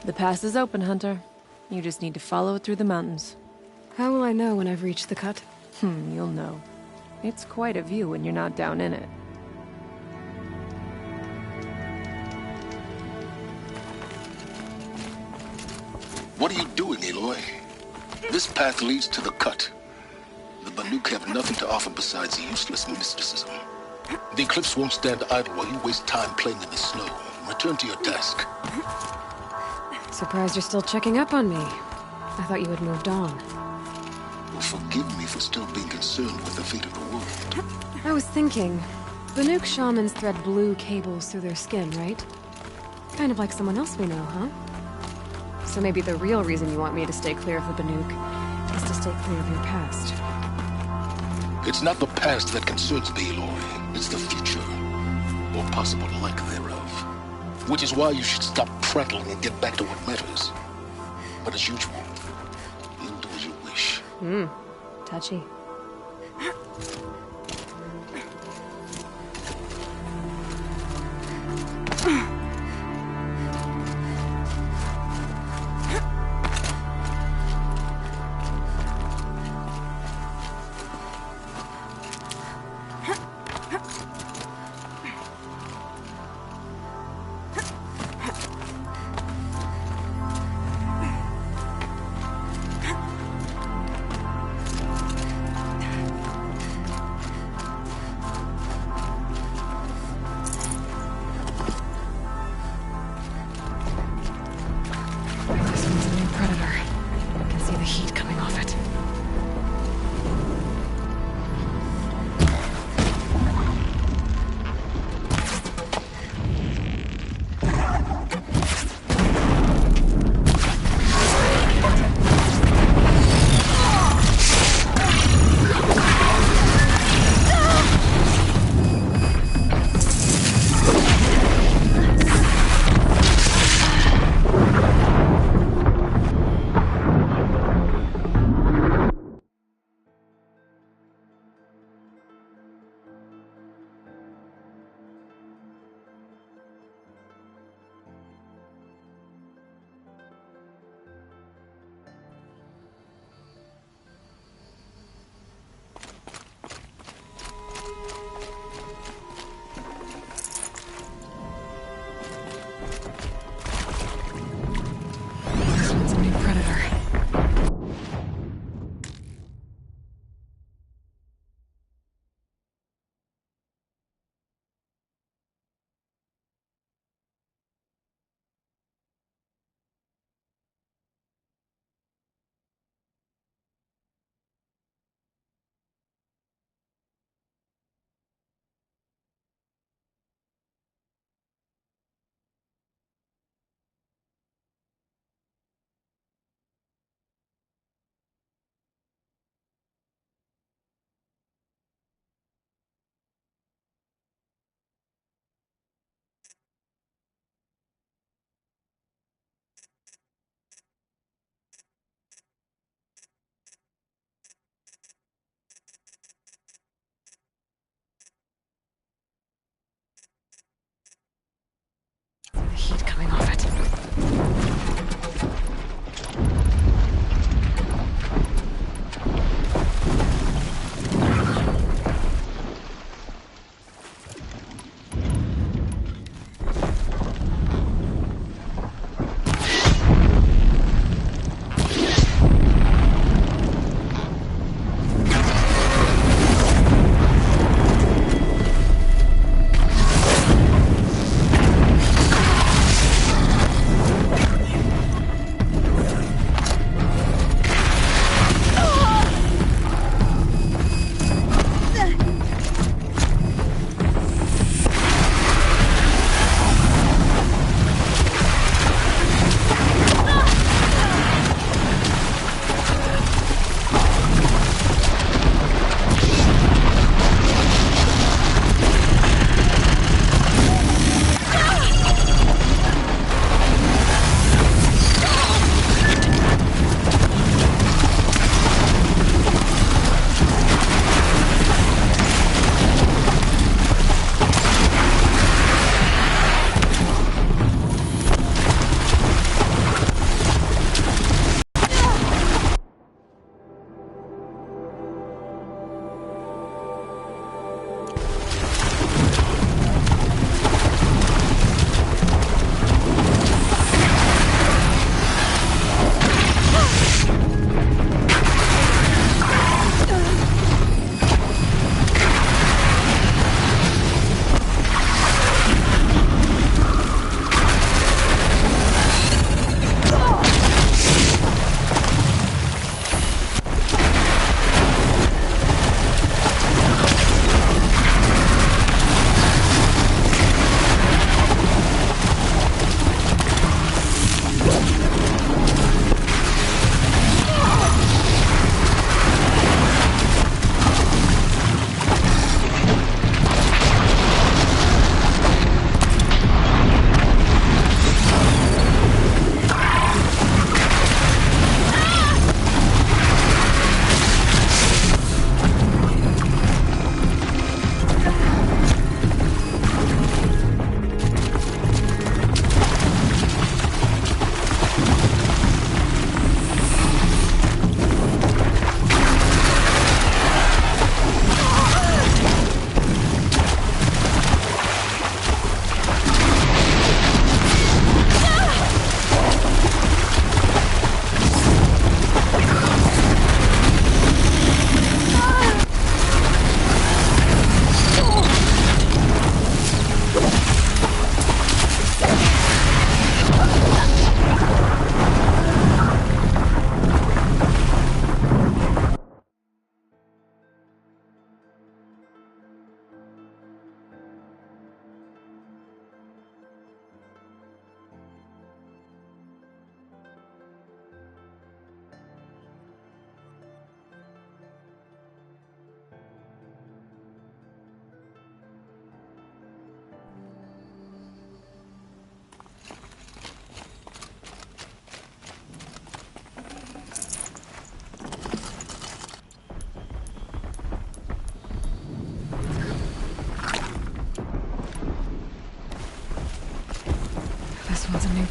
The pass is open, Hunter. You just need to follow it through the mountains. How will I know when I've reached the cut? You'll know. It's quite a view when you're not down in it. What are you doing, Aloy? This path leads to the cut. The Banuk have nothing to offer besides useless mysticism. The Eclipse won't stand idle while you waste time playing in the snow. Return to your task. Surprised you're still checking up on me. I thought you had moved on. Well, forgive me for still being concerned with the fate of the world. I was thinking, Banuk shamans thread blue cables through their skin, right? Kind of like someone else we know, huh? So maybe the real reason you want me to stay clear of the Banuk is to stay clear of your past. It's not the past that concerns me, Aloy. It's the future. Or possible lack thereof. Which is why you should stop prattling and get back to what matters. But as usual, you'll do as you wish. Touchy.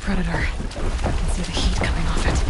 predator. I can see the heat coming off it.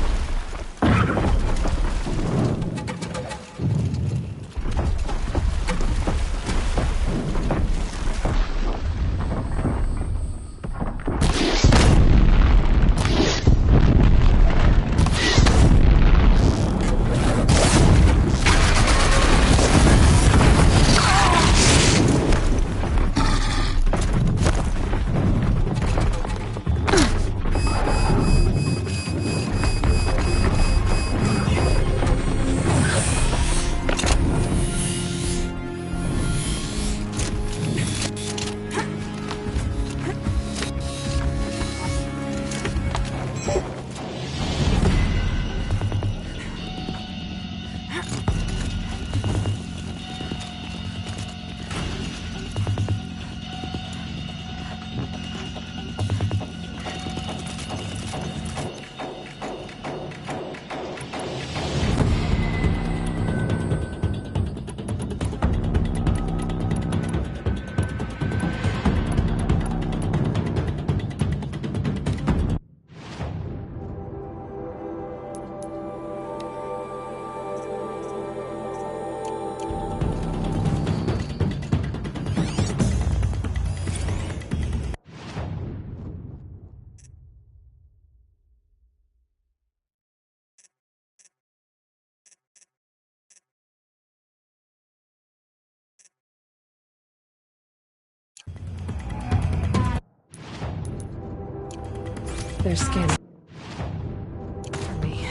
They're scanning for me.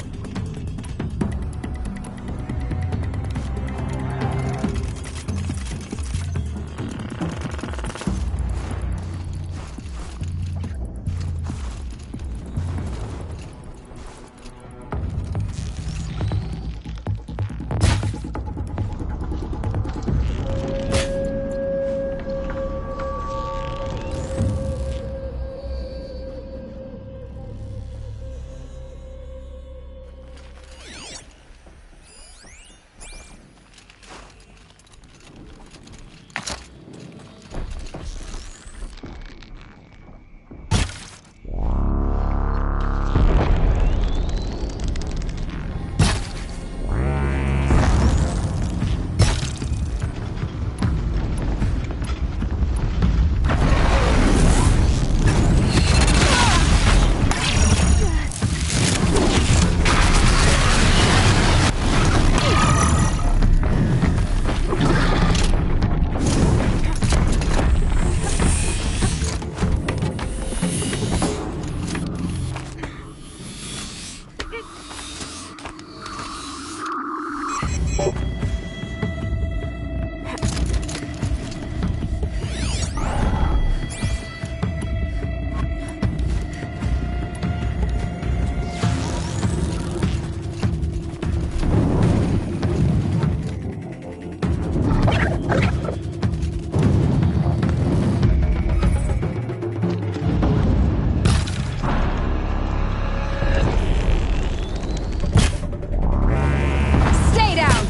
Stay down!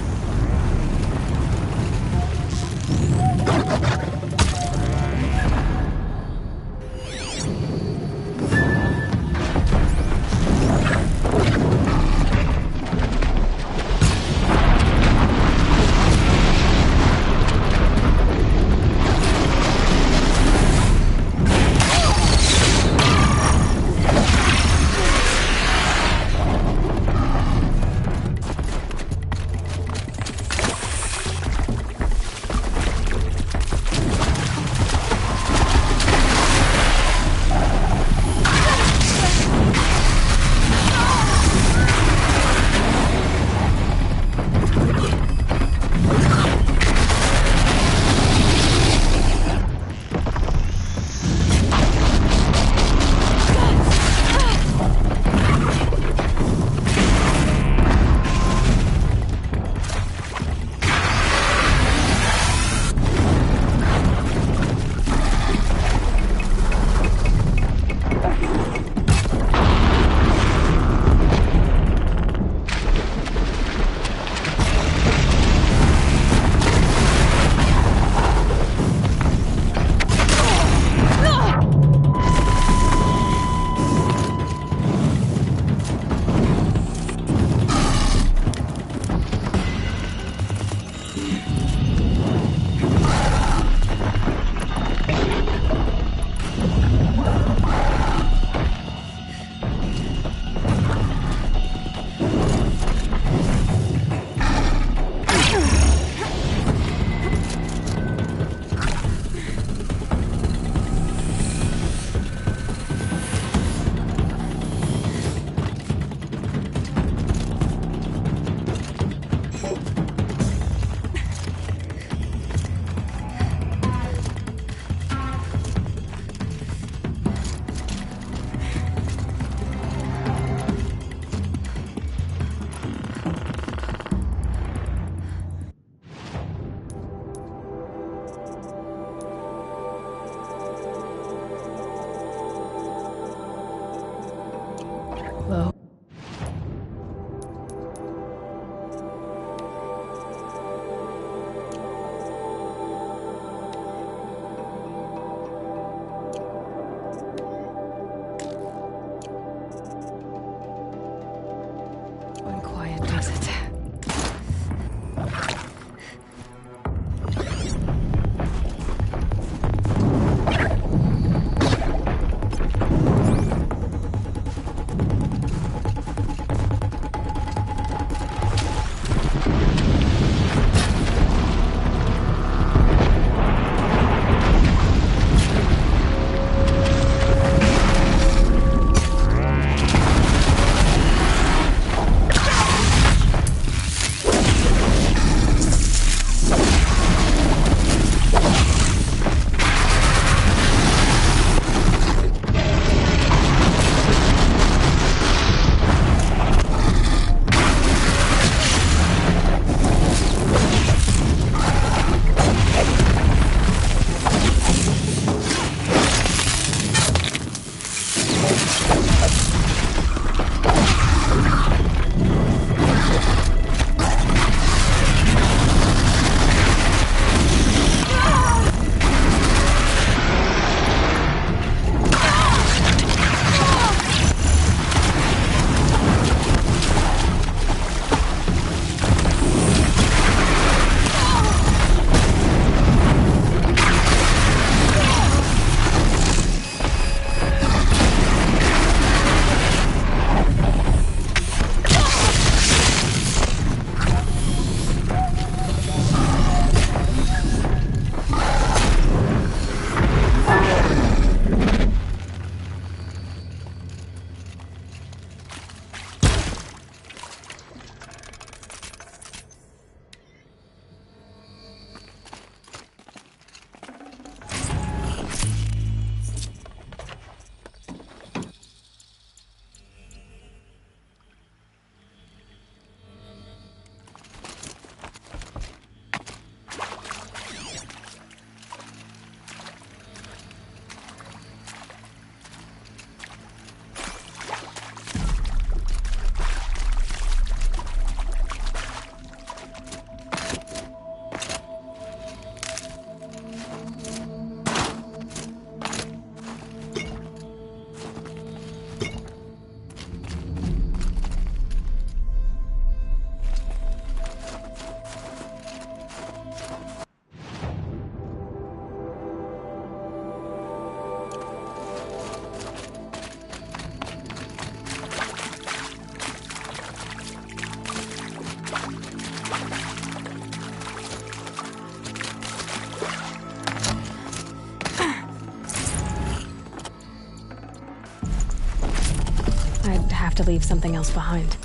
have to leave something else behind.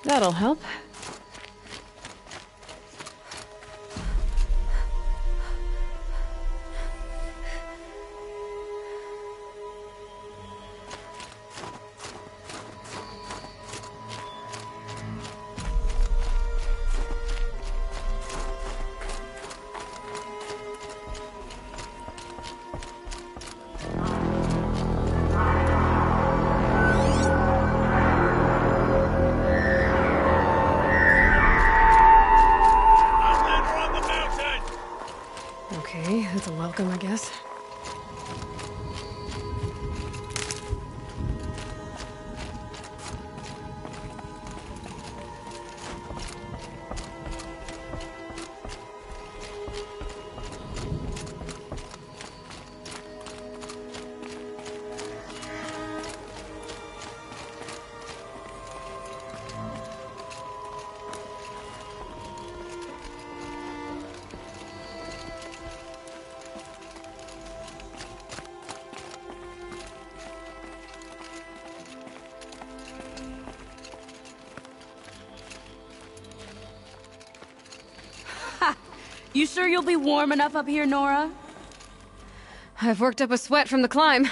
That'll help. Okay, that's a welcome, I guess. You sure you'll be warm enough up here, Nora? I've worked up a sweat from the climb.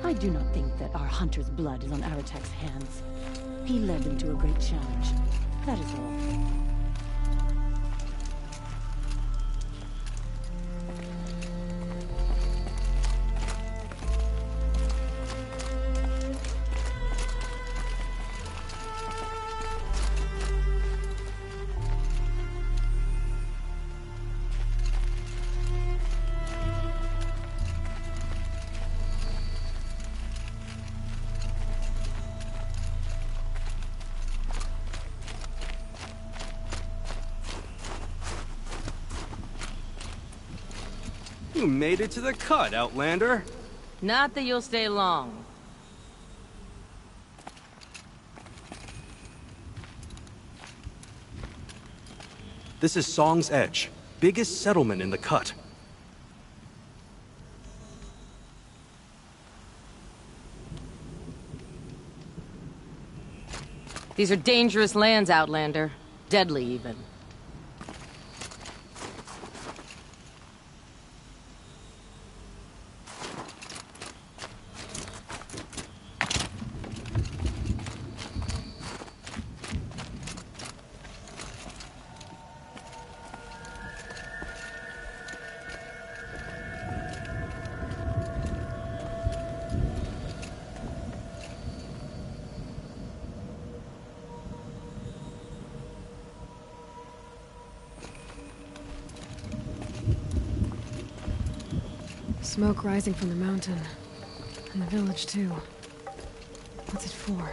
I do not think that our hunter's blood is on Aratek's hands. He led them to a great challenge. That is all. You made it to the cut, Outlander. Not that you'll stay long. This is Song's Edge, biggest settlement in the cut. These are dangerous lands, Outlander. Deadly, even. Smoke rising from the mountain. And the village, too. What's it for?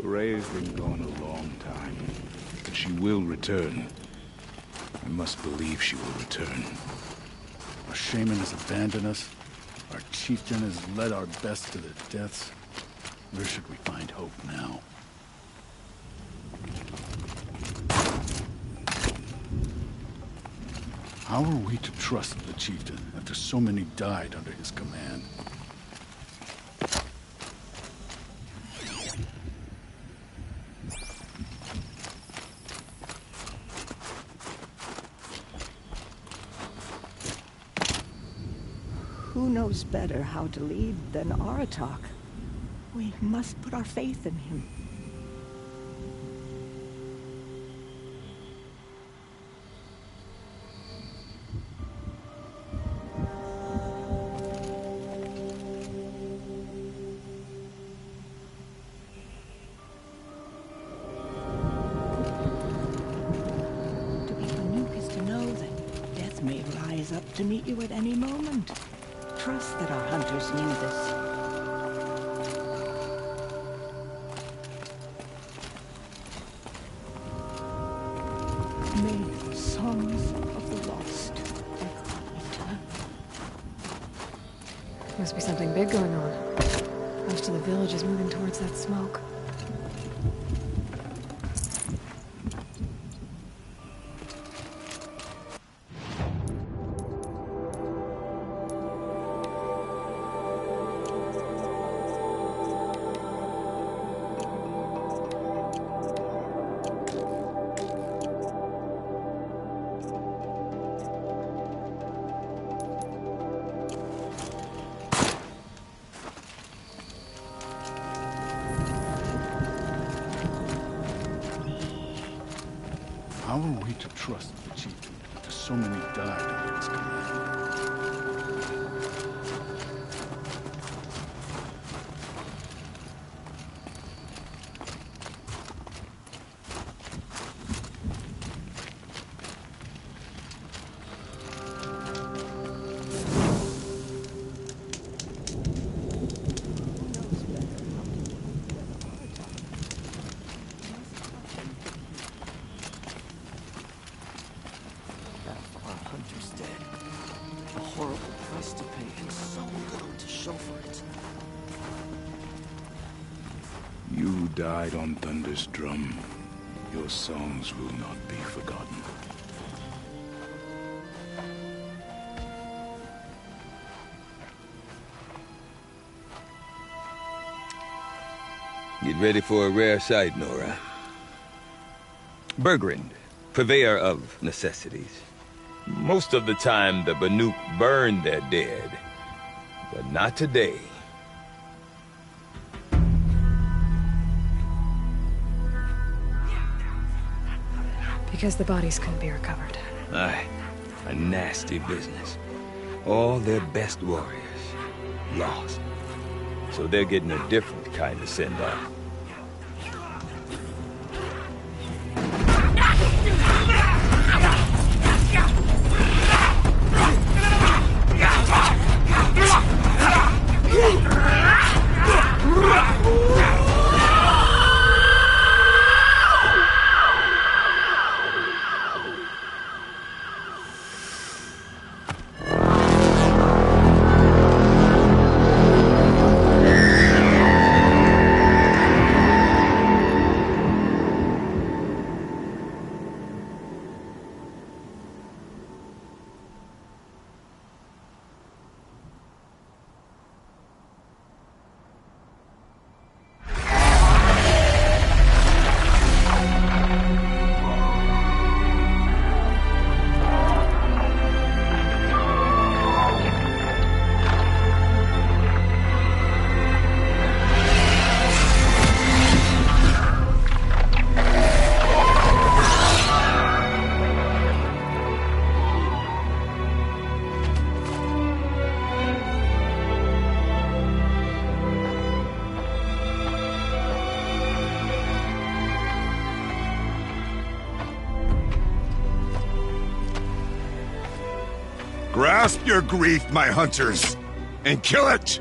Rhea's been gone a long time, but she will return. I must believe she will return. Our shaman has abandoned us. Our chieftain has led our best to their deaths. Where should we find hope now? How are we to trust the chieftain after so many died under his command? Who knows better how to lead than Aratak? We must put our faith in him. To be Banuk is to know that death may rise up to meet you at any moment. Trust that our hunters knew this. May the songs of the lost echo eternal. Must be something big going on. Most of the village is moving towards that smoke. How are we to trust the chieftain after so many died under his command? You died on Thunder's drum. Your songs will not be forgotten. Get ready for a rare sight, Nora. Bergrand, purveyor of necessities. Most of the time, the Banuk burn their dead, but not today. Because the bodies couldn't be recovered. Aye, a nasty business. All their best warriors lost. So they're getting a different kind of send-off. Grasp your grief, my hunters, and kill it!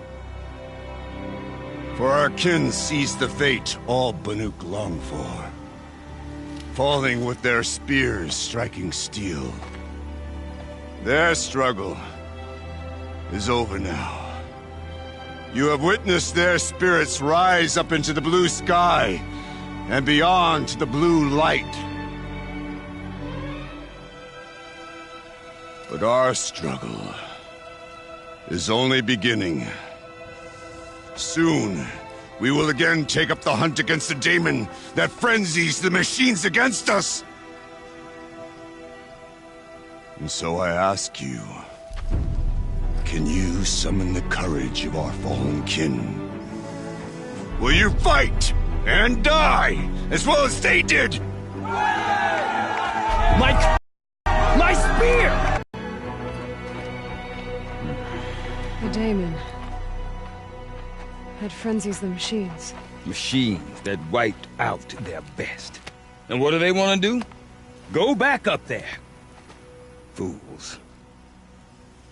For our kin sees the fate all Banuk long for. Falling with their spears striking steel. Their struggle is over now. You have witnessed their spirits rise up into the blue sky and beyond to the blue light. But our struggle is only beginning. Soon, we will again take up the hunt against the daemon that frenzies the machines against us. And so I ask you, can you summon the courage of our fallen kin? Will you fight and die as well as they did? My spear! The daemon. It frenzies the machines. Machines that wiped out their best. And what do they want to do? Go back up there. Fools.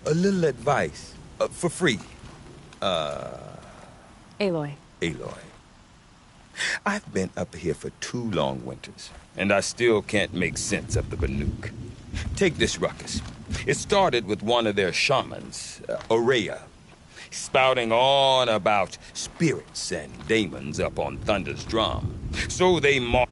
A little advice. For free. Aloy. Aloy. I've been up here for 2 long winters, and I still can't make sense of the Banuk. Take this ruckus. It started with one of their shamans, Aurea, spouting on about spirits and daemons up on Thunder's drum. So they marched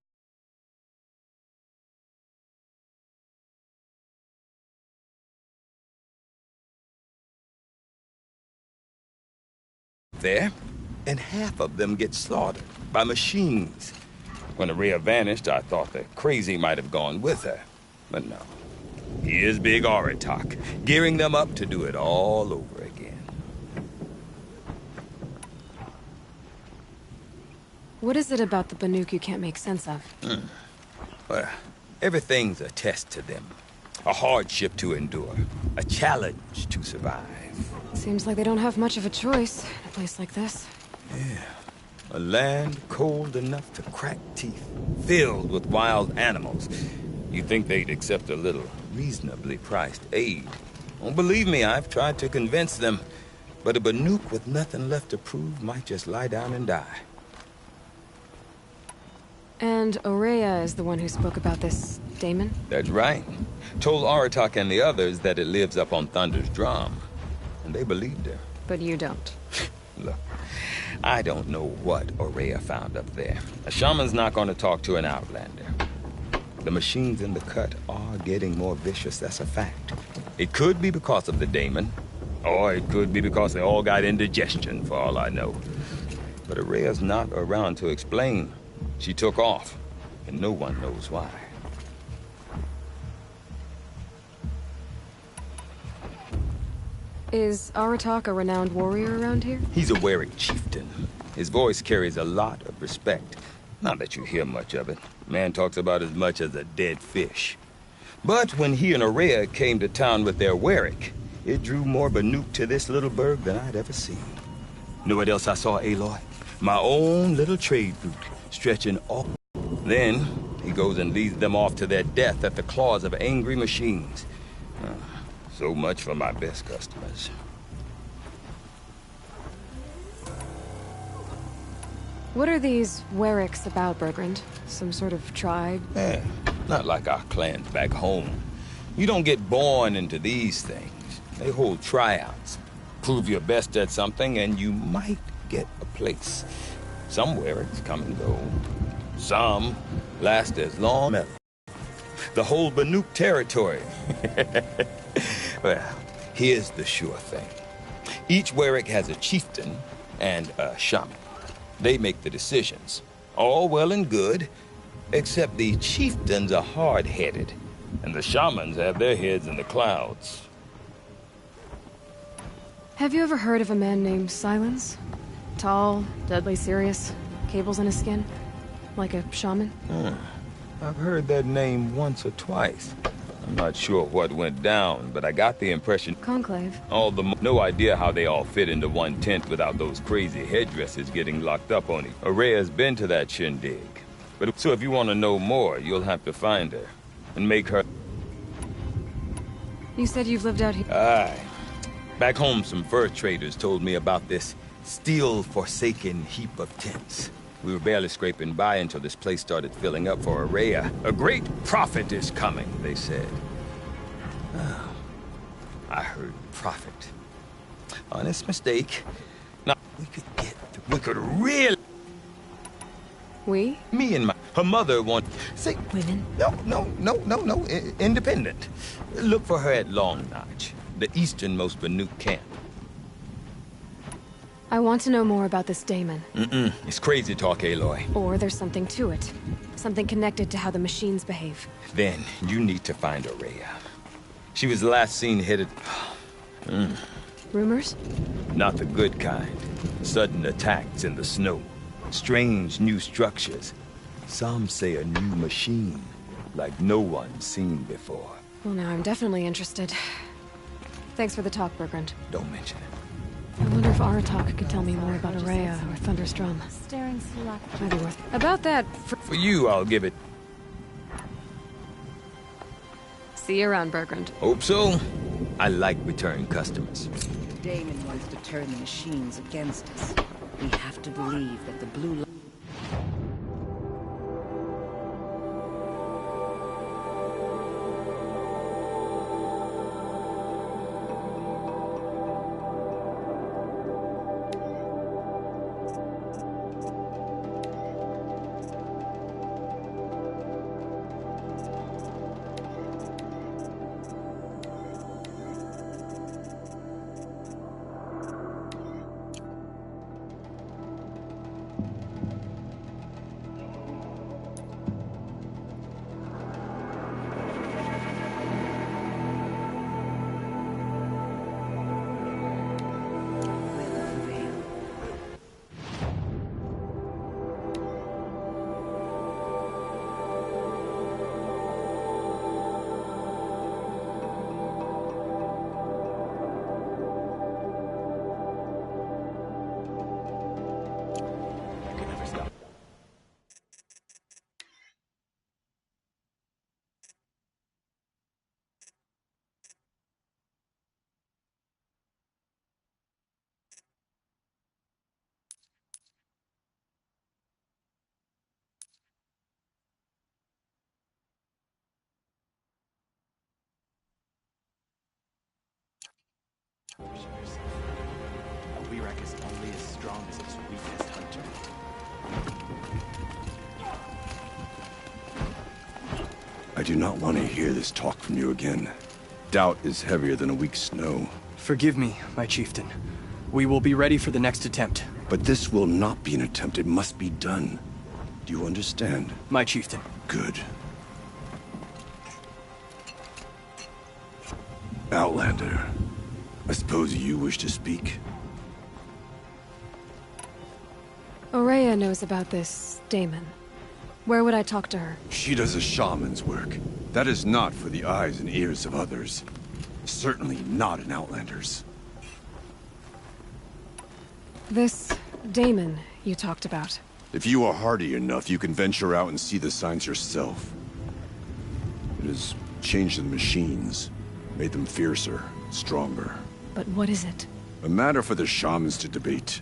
there, and half of them get slaughtered by machines. When Aurea vanished, I thought the crazy might have gone with her. But no. Here's Big Aratak, gearing them up to do it all over again. What is it about the Banuk you can't make sense of? Well, everything's a test to them. A hardship to endure. A challenge to survive. Seems like they don't have much of a choice in a place like this. Yeah. A land cold enough to crack teeth, filled with wild animals. You'd think they'd accept a little reasonably priced aid. Oh, believe me, I've tried to convince them. But a Banuk with nothing left to prove might just lie down and die. And Aurea is the one who spoke about this daemon? That's right. Told Aratak and the others that it lives up on Thunder's drum. And they believed her. But you don't. Look, I don't know what Aurea found up there. A shaman's not going to talk to an outlander. The machines in the cut are getting more vicious, that's a fact. It could be because of the daemon, or it could be because they all got indigestion, for all I know. But Aurea's not around to explain. She took off, and no one knows why. Is Aratak a renowned warrior around here? He's a Werik chieftain. His voice carries a lot of respect. Not that you hear much of it. Man talks about as much as a dead fish. But when he and Aurea came to town with their Werik, it drew more Banuk to this little burg than I'd ever seen. Know what else I saw, Aloy? My own little trade route, stretching all. Then, he goes and leads them off to their death at the claws of angry machines. So much for my best customers. What are these Weriks about, Bergrand? Some sort of tribe? Not like our clans back home. You don't get born into these things. They hold tryouts. Prove your best at something and you might get a place. Some Weriks come and go. Some last as long as the whole Banuk territory. Well, here's the sure thing. Each Werik has a chieftain and a shaman. They make the decisions. All well and good, except the chieftains are hard-headed, and the shamans have their heads in the clouds. Have you ever heard of a man named Silence? Tall, deadly serious, cables in his skin? Like a shaman? I've heard that name once or twice. I'm not sure what went down, but I got the impression... Conclave. No idea how they all fit into one tent without those crazy headdresses getting locked up on it. Aurea's been to that shindig. But so if you want to know more, you'll have to find her. And make her... You said you've lived out here? Aye. Back home, some fur traders told me about this still-forsaken heap of tents. We were barely scraping by until this place started filling up for Aurea. A great prophet is coming, they said. Oh, I heard prophet. Honest mistake. Now, we could really... We? Me and my... Her mother wants... Say, Women? No. Independent. Look for her at Long Notch, the easternmost Banuk camp. I want to know more about this Damon. It's crazy talk, Aloy. Or there's something to it. Something connected to how the machines behave. Then you need to find Aurea. She was last seen headed... Rumors? Not the good kind. Sudden attacks in the snow. Strange new structures. Some say a new machine, like no one's seen before. Well, now I'm definitely interested. Thanks for the talk, Bergrand. Don't mention it. I wonder if Aratak could tell me more about Aurea or Thunderstrom. Staring slack. Might be worth... About that... For you, I'll give it... See you around, Bergrand. Hope so. I like return customers. Damon wants to turn the machines against us. We have to believe that the blue... A Weirek is only as strong as its weakest hunter. I do not want to hear this talk from you again. Doubt is heavier than a week's snow. Forgive me, my chieftain. We will be ready for the next attempt. But this will not be an attempt. It must be done. Do you understand? My chieftain. Good. Outlander, I suppose you wish to speak? Aurea knows about this Damon. Where would I talk to her? She does a shaman's work. That is not for the eyes and ears of others. Certainly not an Outlander's. This Damon you talked about. If you are hardy enough, you can venture out and see the signs yourself. It has changed the machines, made them fiercer, stronger. But what is it? A matter for the shamans to debate.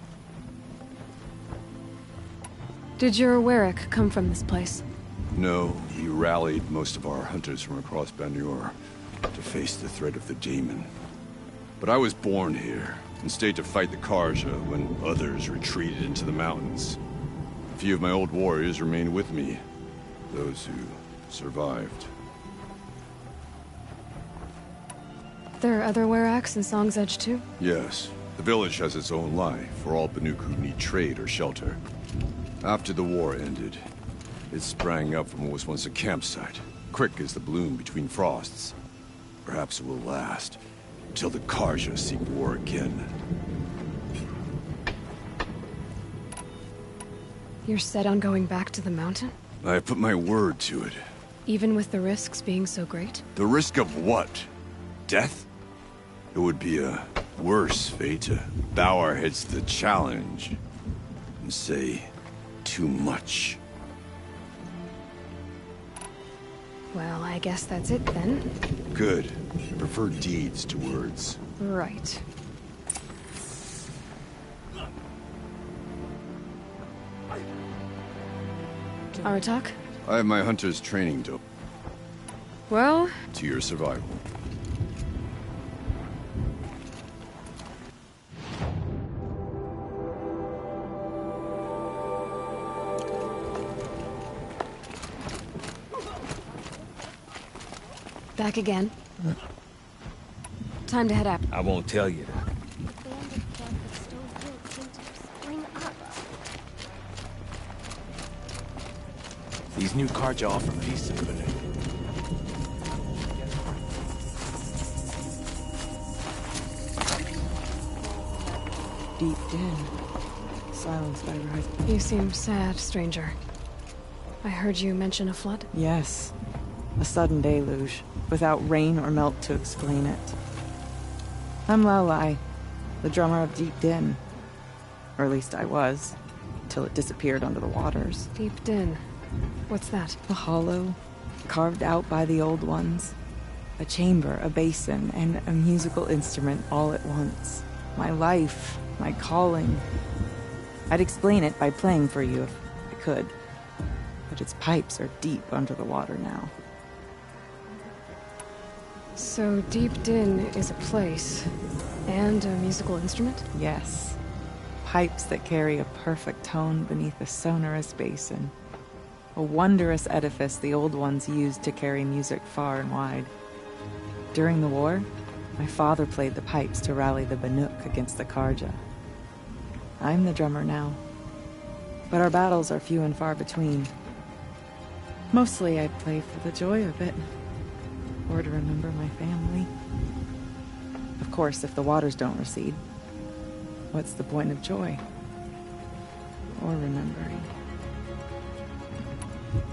Did your Weirek come from this place? No, we rallied most of our hunters from across Banur to face the threat of the Daemon. But I was born here, and stayed to fight the Karja when others retreated into the mountains. A few of my old warriors remained with me, those who survived. There are other Weiraks in Song's Edge too? Yes, the village has its own life for all Banuk who need trade or shelter. After the war ended, it sprang up from what was once a campsite, quick as the bloom between frosts. Perhaps it will last, until the Karja seek war again. You're set on going back to the mountain? I have put my word to it. Even with the risks being so great? The risk of what? Death? It would be a worse fate to bow our heads to the challenge and say too much. Well, I guess that's it then. Good. I prefer deeds to words. Right. Aratak? I have my hunter's training to Well... to your survival. Back again. Time to head out. I won't tell you. These new Karja offer peace in Banuk. Deep din. Silenced by rising. You seem sad, stranger. I heard you mention a flood? Yes. A sudden deluge, without rain or melt to explain it. I'm Laolai, the drummer of Deep Din. Or at least I was, till it disappeared under the waters. Deep Din. What's that? A hollow, carved out by the old ones. A chamber, a basin, and a musical instrument all at once. My life, my calling. I'd explain it by playing for you if I could. But its pipes are deep under the water now. So Deep Din is a place, and a musical instrument? Yes. Pipes that carry a perfect tone beneath a sonorous basin. A wondrous edifice the old ones used to carry music far and wide. During the war, my father played the pipes to rally the Banuk against the Karja. I'm the drummer now, but our battles are few and far between. Mostly I play for the joy of it, or to remember my family. Of course, if the waters don't recede, what's the point of joy? Or remembering?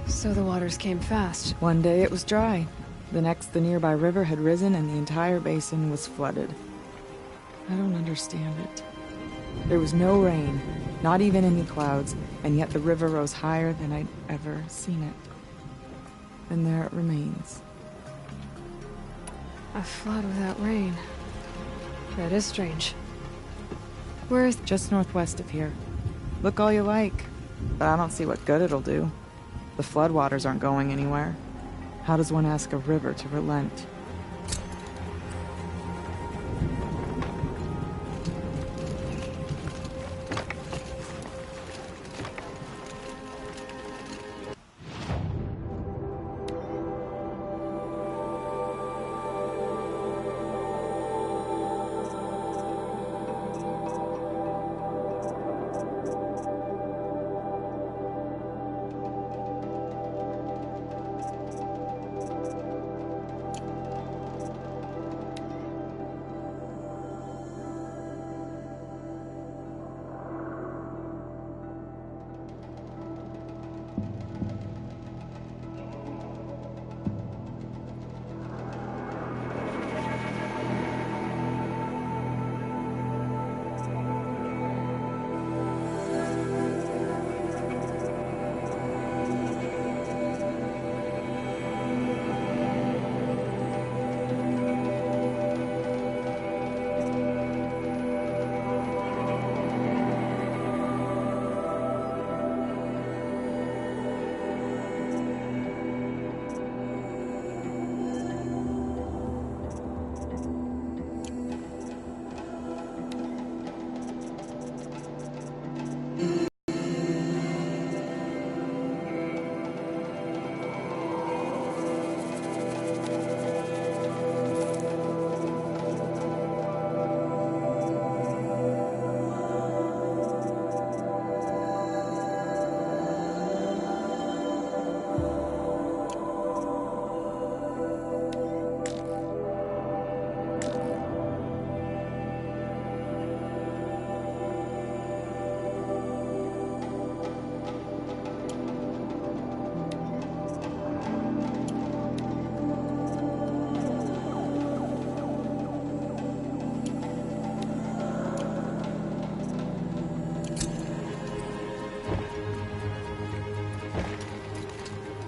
So the waters came fast. One day it was dry. The next, the nearby river had risen and the entire basin was flooded. I don't understand it. There was no rain, not even any clouds, and yet the river rose higher than I'd ever seen it. And there it remains. A flood without rain. That is strange. Where is... Just northwest of here. Look all you like, but I don't see what good it'll do. The floodwaters aren't going anywhere. How does one ask a river to relent?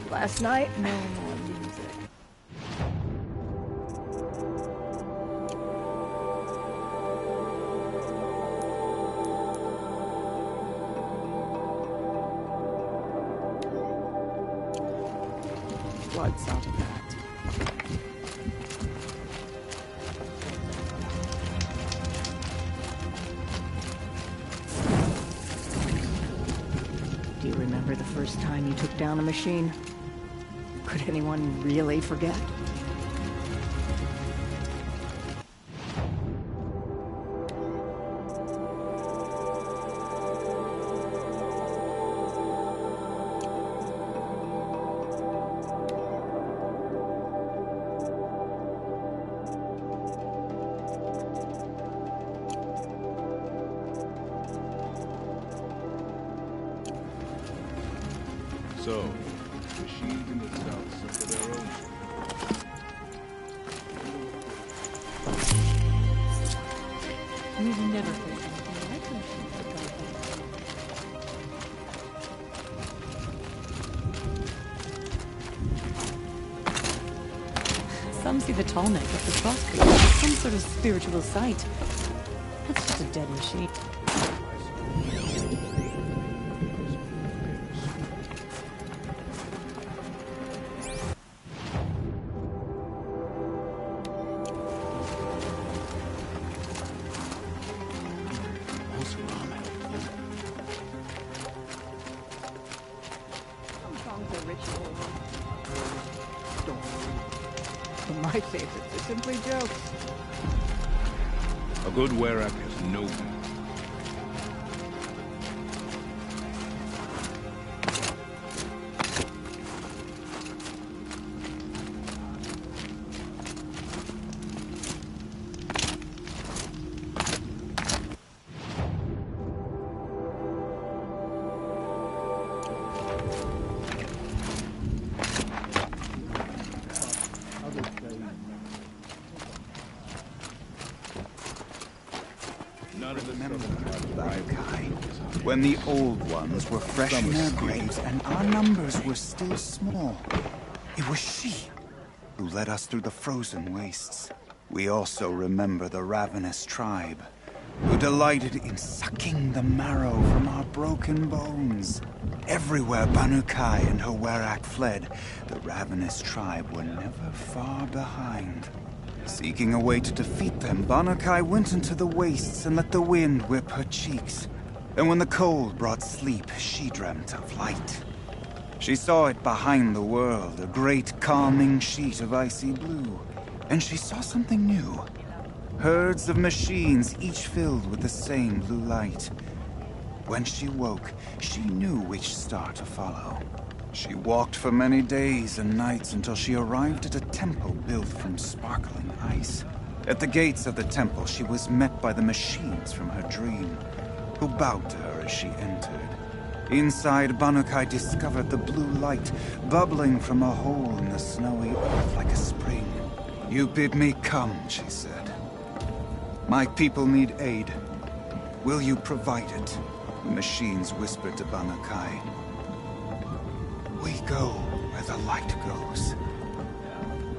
Last night, no more music. Blood's out of that. Do you remember the first time you took down a machine? Could anyone really forget? So, machines in the south suffer their own. We've never faced anything like the machines that drive them. Some see the tall neck of the cross creature as some sort of spiritual sight. That's just a dead machine. My favorites are simply jokes. A good Werak has no back. When the old ones were fresh in their graves and our numbers were still small. It was she who led us through the frozen wastes. We also remember the ravenous tribe, who delighted in sucking the marrow from our broken bones. Everywhere Banu Kai and her Werak fled, the ravenous tribe were never far behind. Seeking a way to defeat them, Banu Kai went into the wastes and let the wind whip her cheeks. And when the cold brought sleep, she dreamt of light. She saw it behind the world, a great calming sheet of icy blue. And she saw something new. Herds of machines, each filled with the same blue light. When she woke, she knew which star to follow. She walked for many days and nights until she arrived at a temple built from sparkling ice. At the gates of the temple, she was met by the machines from her dream, who bowed to her as she entered. Inside, Banu Kai discovered the blue light bubbling from a hole in the snowy earth like a spring. "You bid me come," she said. "My people need aid. Will you provide it?" The machines whispered to Banu Kai. "We go where the light goes,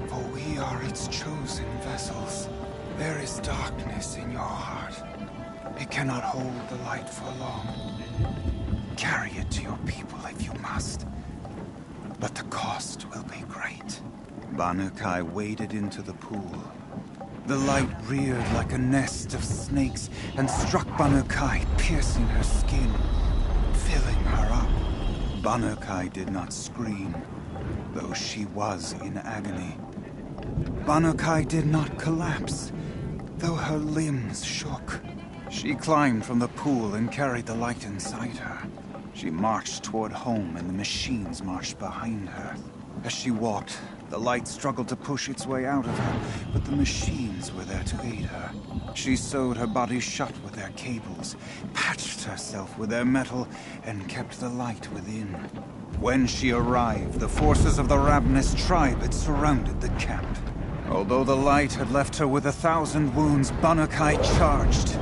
for we are its chosen vessels. There is darkness in your heart. It cannot hold the light for long. Carry it to your people if you must, but the cost will be great." Banu Kai waded into the pool. The light reared like a nest of snakes and struck Banu Kai, piercing her skin, filling her up. Banu Kai did not scream, though she was in agony. Banu Kai did not collapse, though her limbs shook. She climbed from the pool and carried the light inside her. She marched toward home, and the machines marched behind her. As she walked, the light struggled to push its way out of her, but the machines were there to aid her. She sewed her body shut with their cables, patched herself with their metal, and kept the light within. When she arrived, the forces of the ravenous tribe had surrounded the camp. Although the light had left her with 1,000 wounds, Banu Kai charged.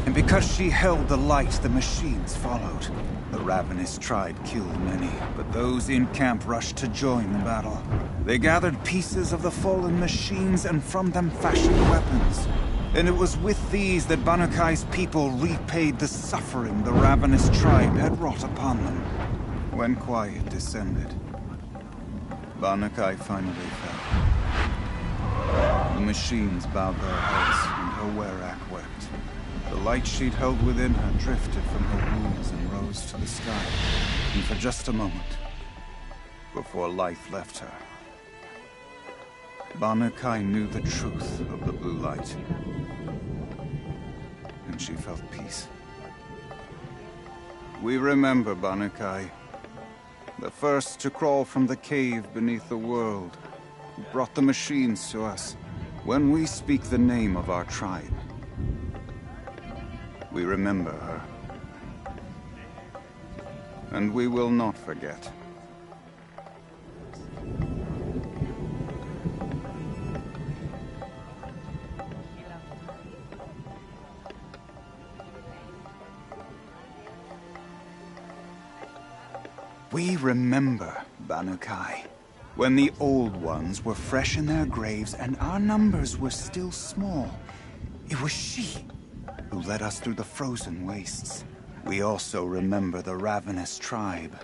And because she held the light, the machines followed. The ravenous tribe killed many, but those in camp rushed to join the battle. They gathered pieces of the fallen machines and from them fashioned weapons. And it was with these that Banu Kai's people repaid the suffering the ravenous tribe had wrought upon them. When quiet descended, Banu Kai finally fell. The machines bowed their heads, and her Werak wept. The light she'd held within her drifted from her wounds and rose to the sky, and for just a moment, before life left her, Banu Kai knew the truth of the blue light, and she felt peace. We remember Banu Kai, the first to crawl from the cave beneath the world, who brought the machines to us. When we speak the name of our tribe, we remember her. And we will not forget. We remember Banukai, when the old ones were fresh in their graves and our numbers were still small. It was she who led us through the frozen wastes. We also remember the ravenous tribe,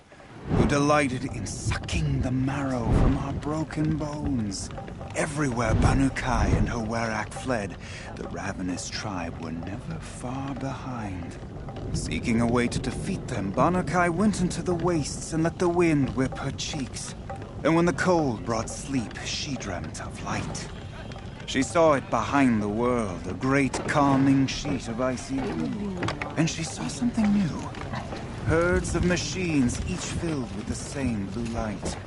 who delighted in sucking the marrow from our broken bones. Everywhere Banukai and her Werak fled, the ravenous tribe were never far behind. Seeking a way to defeat them, Banukai went into the wastes and let the wind whip her cheeks. And when the cold brought sleep, she dreamt of light. She saw it behind the world, a great calming sheet of icy blue. And she saw something new. Herds of machines, each filled with the same blue light.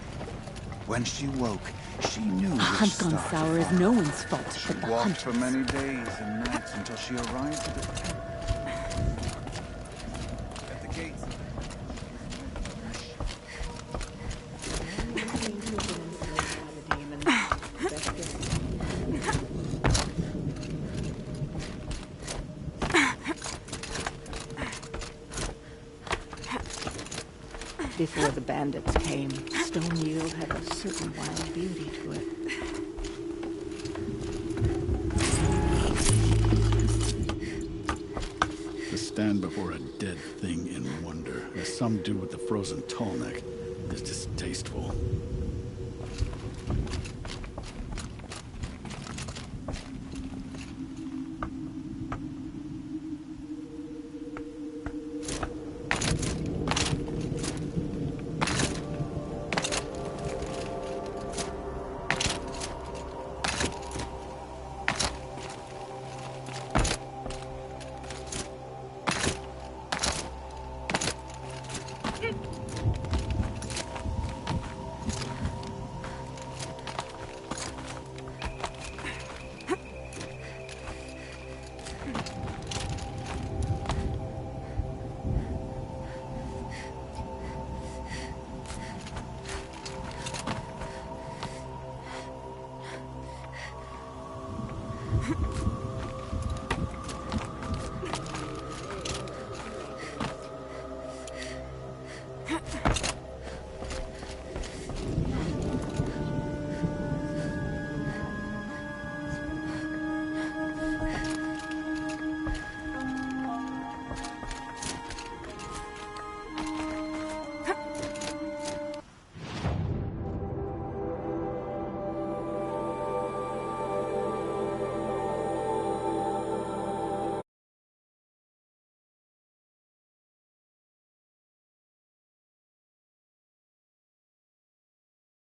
When she woke, she knew A hunt gone sour is no one's fault She but the walked hunter's. for many days and nights until she arrived at the tent. At the gates. Before the bandits came, Stone Yield had a certain wild beauty to it. To stand before a dead thing in wonder, as some do with the frozen tallneck, is distasteful.